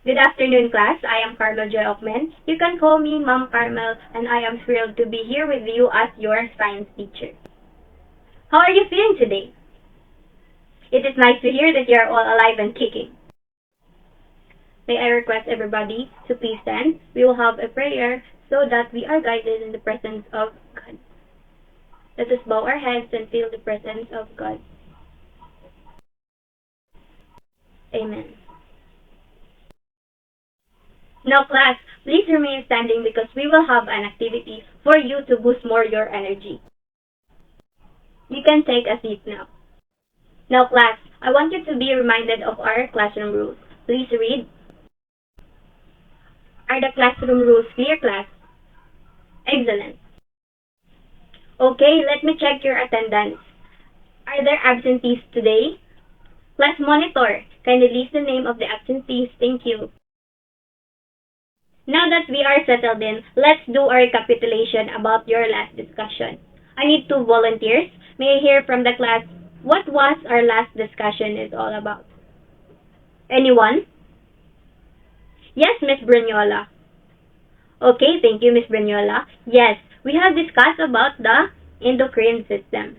Good afternoon, class. I am Carlo Joy Ockman. You can call me Ma'am Carmel, and I am thrilled to be here with you as your science teacher. How are you feeling today? It is nice to hear that you are all alive and kicking. May I request everybody to please stand? We will have a prayer so that we are guided in the presence of God. Let us bow our heads and feel the presence of God. Amen. Now class, please remain standing because we will have an activity for you to boost more your energy. You can take a seat now. Now class, I want you to be reminded of our classroom rules. Please read. Are the classroom rules clear, class? Excellent. Okay, let me check your attendance. Are there absentees today? Class monitor, kindly list the name of the absentees. Thank you. Now that we are settled in, let's do a recapitulation about your last discussion. I need 2 volunteers. May I hear from the class what was our last discussion is all about? Anyone? Yes, Miss Brunyola. Okay, thank you, Miss Brunyola. Yes, we have discussed about the endocrine system.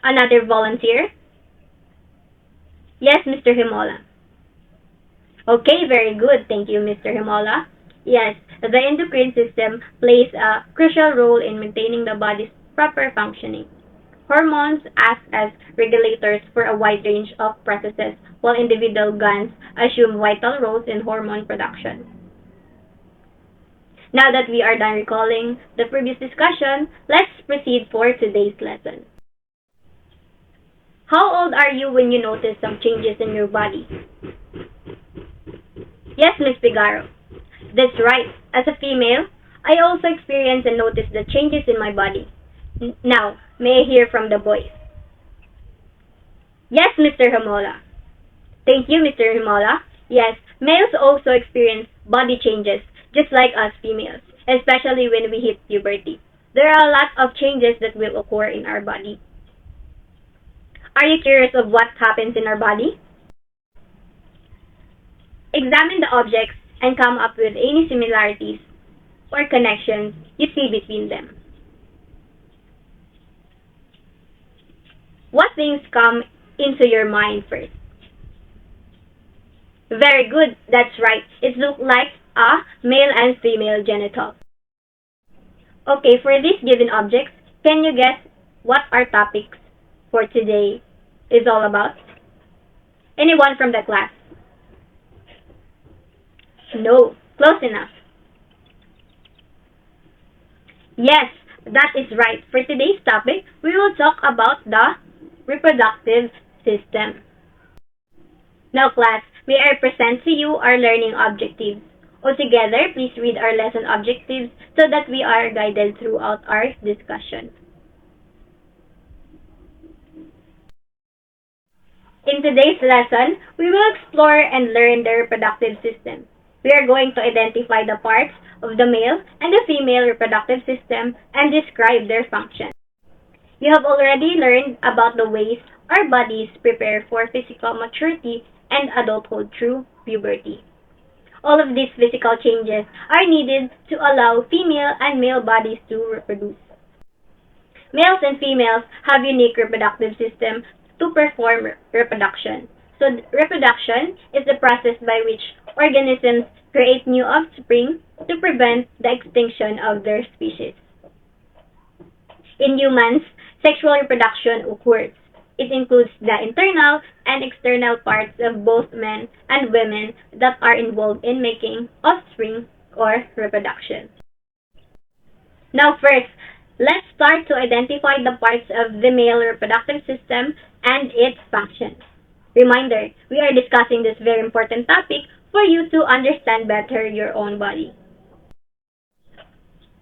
Another volunteer? Yes, Mr. Himola. Okay, very good. Thank you, Mr. Himola. Yes, the endocrine system plays a crucial role in maintaining the body's proper functioning. Hormones act as regulators for a wide range of processes, while individual glands assume vital roles in hormone production. Now that we are done recalling the previous discussion, let's proceed for today's lesson. How old are you when you notice some changes in your body? Yes, Miss Figaro. That's right. As a female, I also experience and notice the changes in my body. Now, may I hear from the boys? Yes, Mr. Himola. Thank you, Mr. Himola. Yes, males also experience body changes, just like us females, especially when we hit puberty. There are a lot of changes that will occur in our body. Are you curious of what happens in our body? Examine the objects and come up with any similarities or connections you see between them. What things come into your mind first? Very good, that's right. It looks like a male and female genital. Okay, for these given objects, can you guess what our topics for today is all about? Anyone from the class? No, close enough. Yes, that is right. For today's topic, we will talk about the reproductive system. Now class, may I present to you our learning objectives. Altogether, please read our lesson objectives so that we are guided throughout our discussion. In today's lesson, we will explore and learn the reproductive system. We are going to identify the parts of the male and the female reproductive system and describe their function. You have already learned about the ways our bodies prepare for physical maturity and adulthood through puberty. All of these physical changes are needed to allow female and male bodies to reproduce. Males and females have unique reproductive systems to perform reproduction. So reproduction is the process by which organisms create new offspring to prevent the extinction of their species. In humans, sexual reproduction occurs. It includes the internal and external parts of both men and women that are involved in making offspring or reproduction. Now first, let's start to identify the parts of the male reproductive system and its functions. Reminder, we are discussing this very important topic for you to understand better your own body.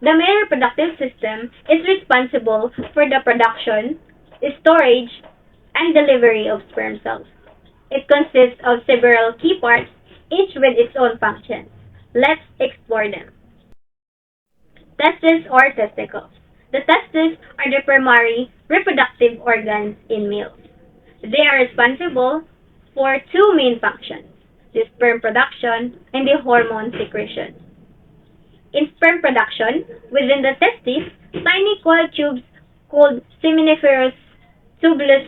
The male reproductive system is responsible for the production, storage, and delivery of sperm cells. It consists of several key parts, each with its own functions. Let's explore them. Testes or testicles. The testes are the primary reproductive organs in males. They are responsible for 2 main functions: the sperm production, and the hormone secretion. In sperm production, within the testes, tiny coiled tubes called seminiferous tubulus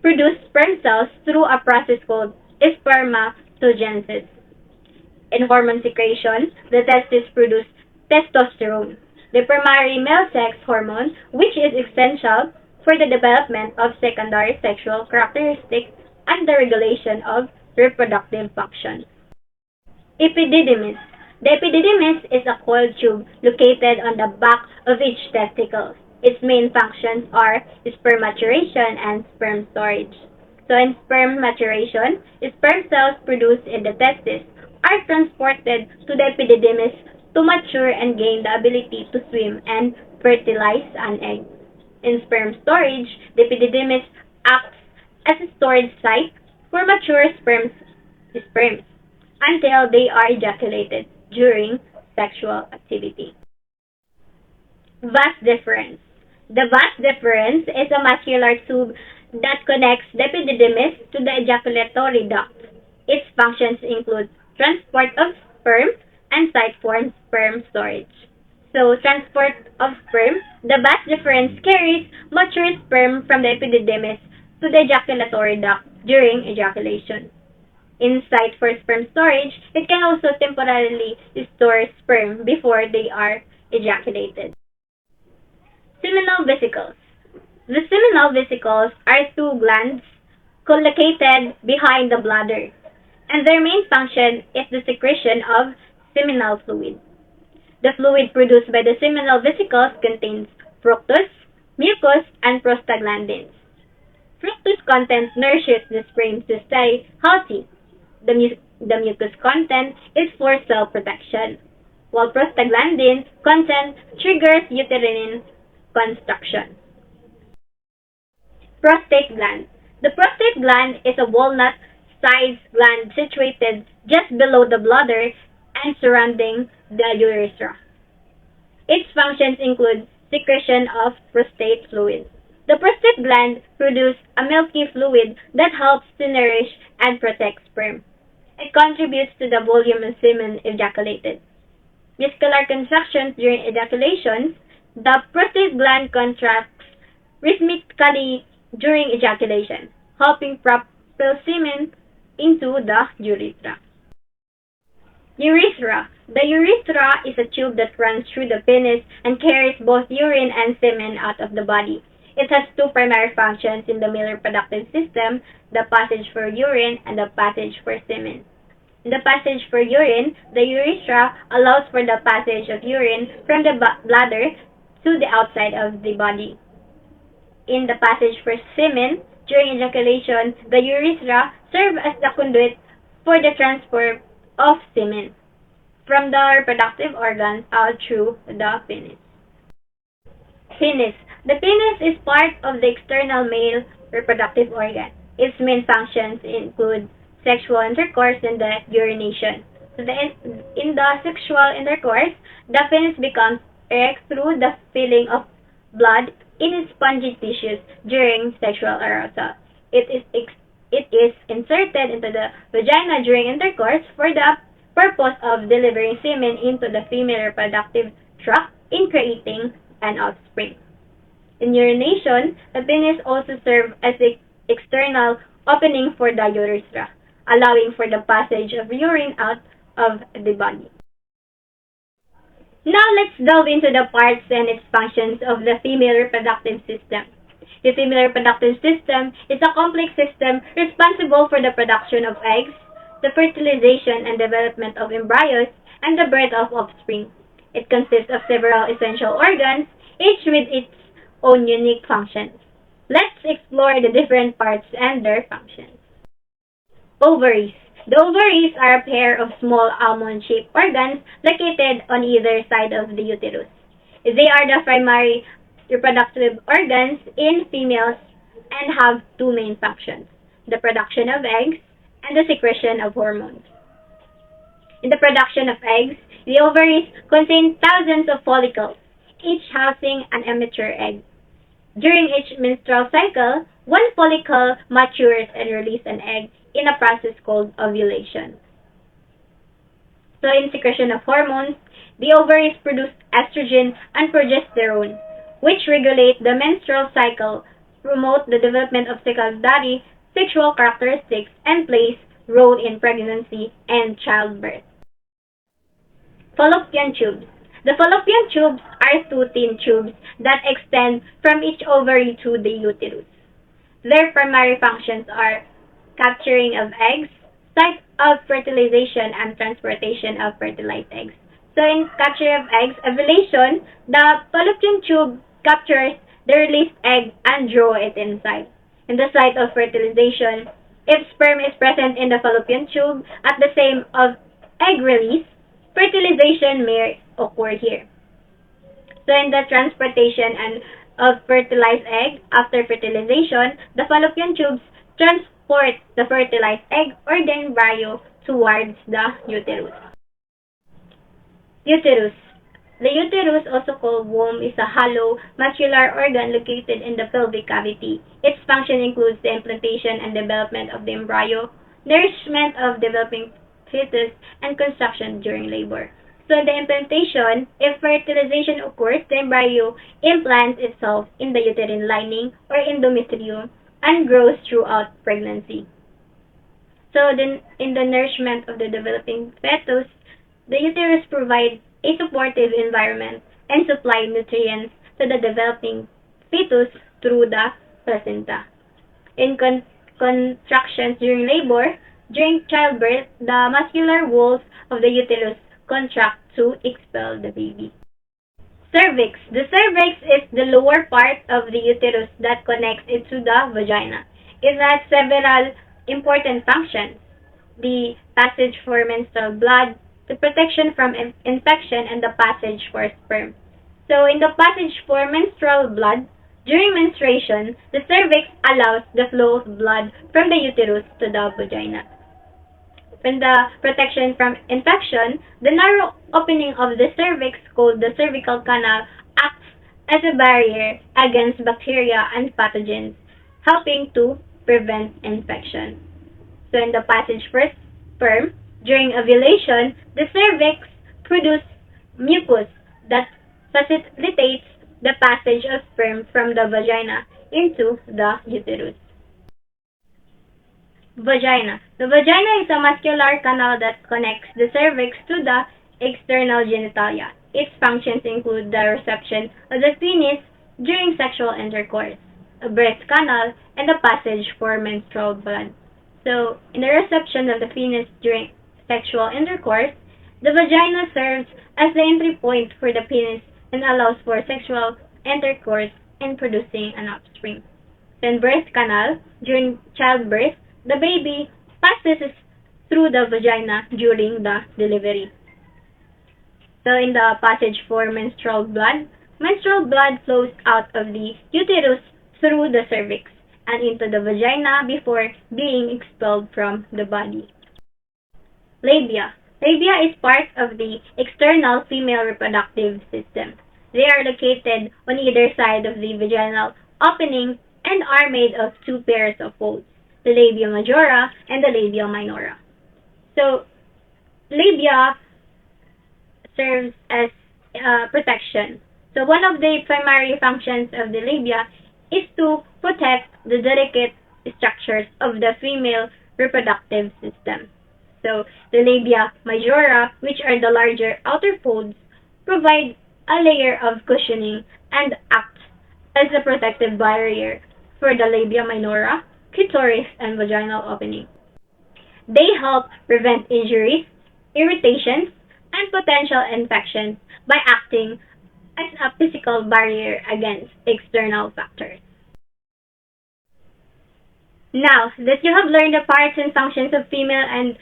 produce sperm cells through a process called spermatogenesis. In hormone secretion, the testes produce testosterone, the primary male sex hormone, which is essential for the development of secondary sexual characteristics and the regulation of reproductive function. Epididymis. The epididymis is a coiled tube located on the back of each testicle. Its main functions are sperm maturation and sperm storage. So in sperm maturation, sperm cells produced in the testes are transported to the epididymis to mature and gain the ability to swim and fertilize an egg. In sperm storage, the epididymis acts as a storage site for mature sperms until they are ejaculated during sexual activity. Vas deferens. The vas deferens is a muscular tube that connects the epididymis to the ejaculatory duct. Its functions include transport of sperm and site-formed sperm storage. So, transport of sperm, the vas deferens carries mature sperm from the epididymis to the ejaculatory duct during ejaculation. In site for sperm storage, it can also temporarily store sperm before they are ejaculated. Seminal vesicles. The seminal vesicles are two glands located behind the bladder, and their main function is the secretion of seminal fluid. The fluid produced by the seminal vesicles contains fructose, mucus, and prostaglandins. Fructose content nourishes the sperm to stay healthy. The mucus content is for cell protection, while prostaglandin content triggers uterine construction. Prostate gland. The prostate gland is a walnut-sized gland situated just below the bladder and surrounding the urethra. Its functions include secretion of prostate fluid. The prostate gland produces a milky fluid that helps to nourish and protect sperm. It contributes to the volume of semen ejaculated. Muscular contractions during ejaculation. The prostate gland contracts rhythmically during ejaculation, helping propel semen into the urethra. Urethra. The urethra is a tube that runs through the penis and carries both urine and semen out of the body. It has two primary functions in the male reproductive system, the passage for urine and the passage for semen. In the passage for urine, the urethra allows for the passage of urine from the bladder to the outside of the body. In the passage for semen, during ejaculation, the urethra serves as the conduit for the transport of semen from the reproductive organs out through the penis. Penis. The penis is part of the external male reproductive organ. Its main functions include sexual intercourse and the urination. So in the sexual intercourse, the penis becomes erect through the filling of blood in its spongy tissues during sexual arousal. It is inserted into the vagina during intercourse for the purpose of delivering semen into the female reproductive tract in creating an offspring. In urination, the penis also serves as the external opening for the urethra, allowing for the passage of urine out of the body. Now let's delve into the parts and its functions of the female reproductive system. The female reproductive system is a complex system responsible for the production of eggs, the fertilization and development of embryos, and the birth of offspring. It consists of several essential organs, each with its own unique functions. Let's explore the different parts and their functions. Ovaries. The ovaries are a pair of small almond-shaped organs located on either side of the uterus. They are the primary reproductive organs in females and have two main functions: the production of eggs and the secretion of hormones. In the production of eggs, the ovaries contain thousands of follicles, each housing an immature egg. During each menstrual cycle, one follicle matures and releases an egg in a process called ovulation. So in secretion of hormones, the ovaries produce estrogen and progesterone, which regulate the menstrual cycle, promote the development of secondary sexual characteristics, and plays role in pregnancy and childbirth. Fallopian tubes. The fallopian tubes are two thin tubes that extend from each ovary to the uterus. Their primary functions are capturing of eggs, site of fertilization, and transportation of fertilized eggs. So in capture of eggs, ovulation, the fallopian tube captures the released egg and draw it inside. In the site of fertilization, if sperm is present in the fallopian tube at the same of egg release, fertilization may occur here. So in the transportation and of fertilized egg after fertilization, the fallopian tubes transport the fertilized egg or the embryo towards the uterus. Uterus. The uterus, also called womb, is a hollow, muscular organ located in the pelvic cavity. Its function includes the implantation and development of the embryo, nourishment of developing fetus, and construction during labor. So the implantation, if fertilization occurs, the embryo implants itself in the uterine lining or endometrium and grows throughout pregnancy. So then, in the nourishment of the developing fetus, the uterus provides a supportive environment and supply nutrients to the developing fetus through the placenta. In contractions during labor, during childbirth, the muscular walls of the uterus contract to expel the baby. Cervix. The cervix is the lower part of the uterus that connects it to the vagina. It has several important functions: the passage for menstrual blood, the protection from infection, and the passage for sperm. So in the passage for menstrual blood, during menstruation, the cervix allows the flow of blood from the uterus to the vagina. In the protection from infection, the narrow opening of the cervix, called the cervical canal, acts as a barrier against bacteria and pathogens, helping to prevent infection. So in the passage for sperm, during ovulation, the cervix produces mucus that facilitates the passage of sperm from the vagina into the uterus. Vagina. The vagina is a muscular canal that connects the cervix to the external genitalia. Its functions include the reception of the penis during sexual intercourse, a birth canal, and the passage for menstrual blood. So, in the reception of the penis during sexual intercourse, the vagina serves as the entry point for the penis and allows for sexual intercourse and producing an offspring. Then birth canal, during childbirth, the baby passes through the vagina during the delivery. So in the passage for menstrual blood flows out of the uterus through the cervix and into the vagina before being expelled from the body. Labia. Labia is part of the external female reproductive system. They are located on either side of the vaginal opening and are made of two pairs of folds, the labia majora and the labia minora. So, labia serves as protection. So, one of the primary functions of the labia is to protect the delicate structures of the female reproductive system. So, the labia majora, which are the larger outer folds, provide a layer of cushioning and act as a protective barrier for the labia minora, clitoris, and vaginal opening. They help prevent injuries, irritations, and potential infections by acting as a physical barrier against external factors. Now that you have learned the parts and functions of female and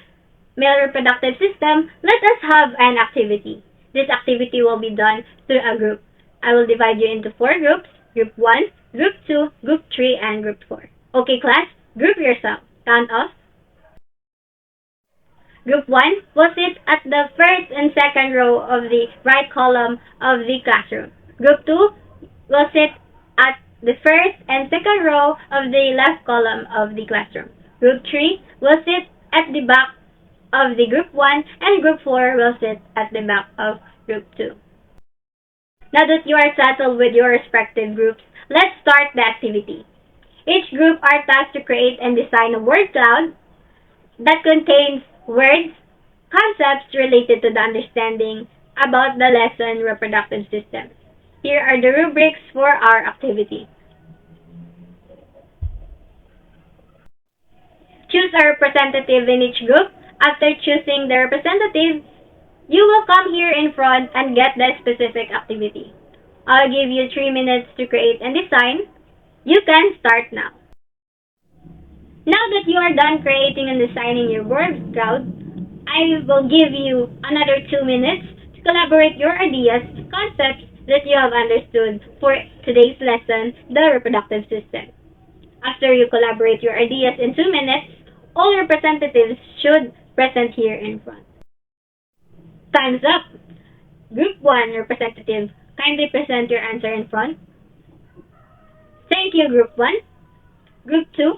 male reproductive system, let us have an activity. This activity will be done through a group. I will divide you into 4 groups: Group 1, Group 2, Group 3, and Group 4. Okay, class, group yourself. Count off. Group 1 will sit at the first and second row of the right column of the classroom. Group 2 will sit at the first and second row of the left column of the classroom. Group 3 will sit at the back of the Group 1 and Group 4 will sit at the back of Group 2. Now that you are settled with your respective groups, let's start the activity. Each group are tasked to create and design a word cloud that contains words, concepts related to the understanding about the lesson reproductive system. Here are the rubrics for our activity. Choose a representative in each group. After choosing the representative, you will come here in front and get the specific activity. I'll give you 3 minutes to create and design. You can start now. Now that you are done creating and designing your word cloud, I will give you another 2 minutes to collaborate your ideas, concepts that you have understood for today's lesson, the reproductive system. After you collaborate your ideas in 2 minutes, all representatives should present here in front. Time's up. Group 1 representative, kindly present your answer in front. Thank you, Group 1. Group 2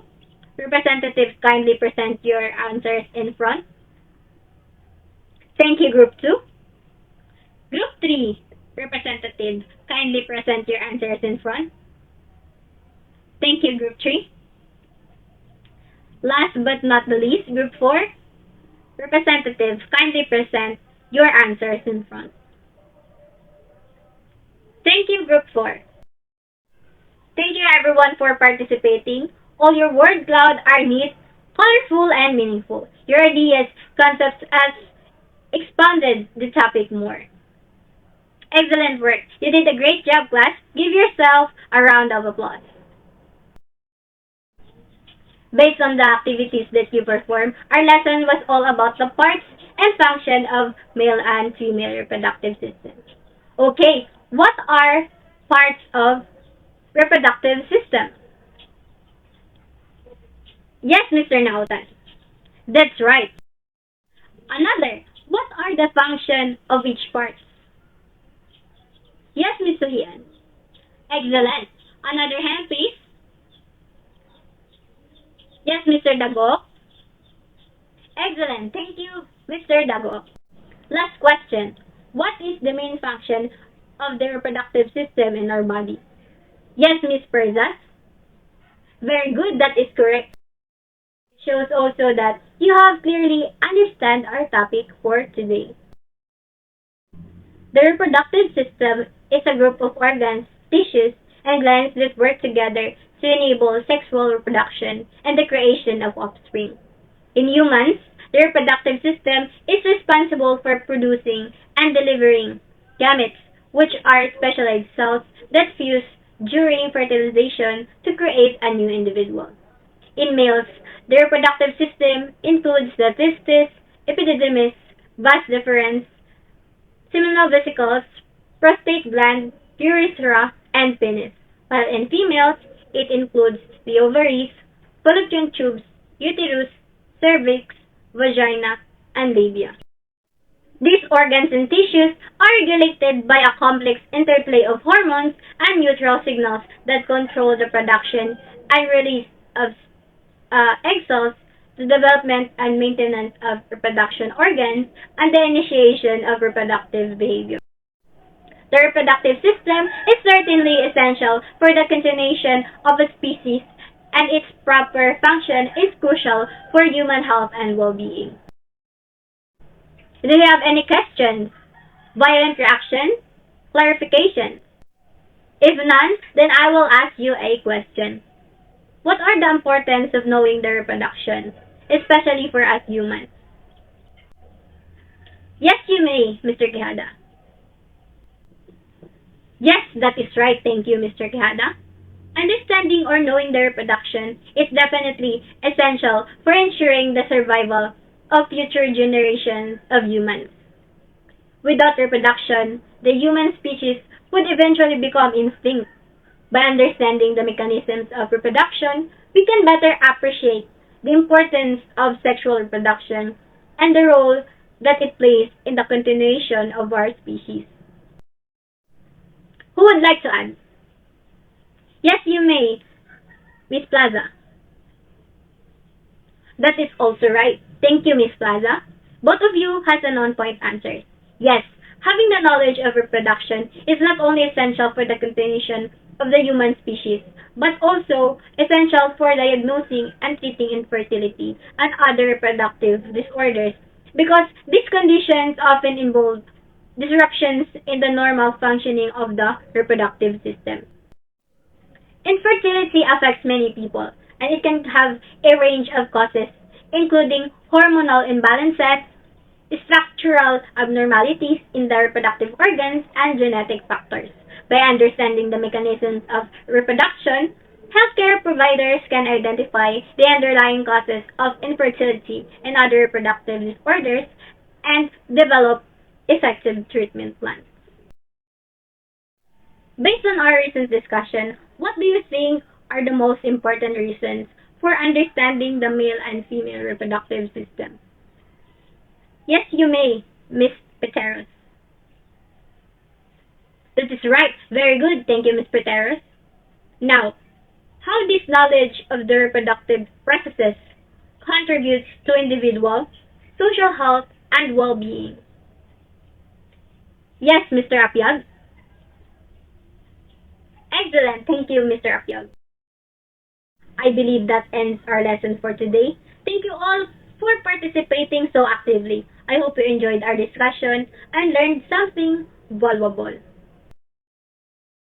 representatives, kindly present your answers in front. Thank you, Group 2. Group 3 representatives, kindly present your answers in front. Thank you, Group 3. Last but not the least, Group 4 representatives, kindly present your answers in front. Thank you, Group 4. Thank you everyone for participating. All your word cloud are neat, colorful, and meaningful. Your ideas, concepts has expanded the topic more. Excellent work. You did a great job, class. Give yourself a round of applause. Based on the activities that you performed, our lesson was all about the parts and function of male and female reproductive systems. Okay, what are parts of reproductive system? Yes, Mr. Nautan. That's right. Another, what are the function of each part? Yes, Ms. Suhian. Excellent. Another hand, please. Yes, Mr. Dago. Excellent. Thank you, Mr. Dago. Last question. What is the main function of the reproductive system in our body? Yes, Ms. Perza. Very good. That is correct. It shows also that you have clearly understand our topic for today. The reproductive system is a group of organs, tissues, and glands that work together to enable sexual reproduction and the creation of offspring. In humans, the reproductive system is responsible for producing and delivering gametes, which are specialized cells that fuse during fertilization to create a new individual. In males, the reproductive system includes the testes, epididymis, vas deferens, seminal vesicles, prostate gland, urethra, and penis. While in females, it includes the ovaries, fallopian tubes, uterus, cervix, vagina, and labia. These organs and tissues are regulated by a complex interplay of hormones and neutral signals that control the production and release of egg cells, the development and maintenance of reproduction organs, and the initiation of reproductive behavior. The reproductive system is certainly essential for the continuation of a species, and its proper function is crucial for human health and well-being. Do you have any questions, violent reaction, clarification? If none, then I will ask you a question. What are the importance of knowing the reproduction, especially for us humans? Yes, you may, Mr. Quijada. Yes, that is right. Thank you, Mr. Quijada. Understanding or knowing the reproduction is definitely essential for ensuring the survival of future generations of humans. Without reproduction, the human species would eventually become extinct. By understanding the mechanisms of reproduction, we can better appreciate the importance of sexual reproduction and the role that it plays in the continuation of our species. Who would like to add? Yes, you may, Miss Plaza. That is also right. Thank you, Miss Plaza. Both of you has an on-point answer. Yes, having the knowledge of reproduction is not only essential for the continuation of the human species, but also essential for diagnosing and treating infertility and other reproductive disorders because these conditions often involve disruptions in the normal functioning of the reproductive system. Infertility affects many people, and it can have a range of causes, including hormonal imbalances, structural abnormalities in the reproductive organs, and genetic factors. By understanding the mechanisms of reproduction, healthcare providers can identify the underlying causes of infertility and other reproductive disorders and develop effective treatment plans. Based on our recent discussion, what do you think are the most important reasons for understanding the male and female reproductive system? Yes, you may, Miss Peteros. That is right. Very good. Thank you, Miss Peteros. Now, how this knowledge of the reproductive processes contributes to individual, social health, and well-being? Yes, Mr. Apyag. Excellent. Thank you, Mr. Apyag. I believe that ends our lesson for today. Thank you all for participating so actively. I hope you enjoyed our discussion and learned something valuable.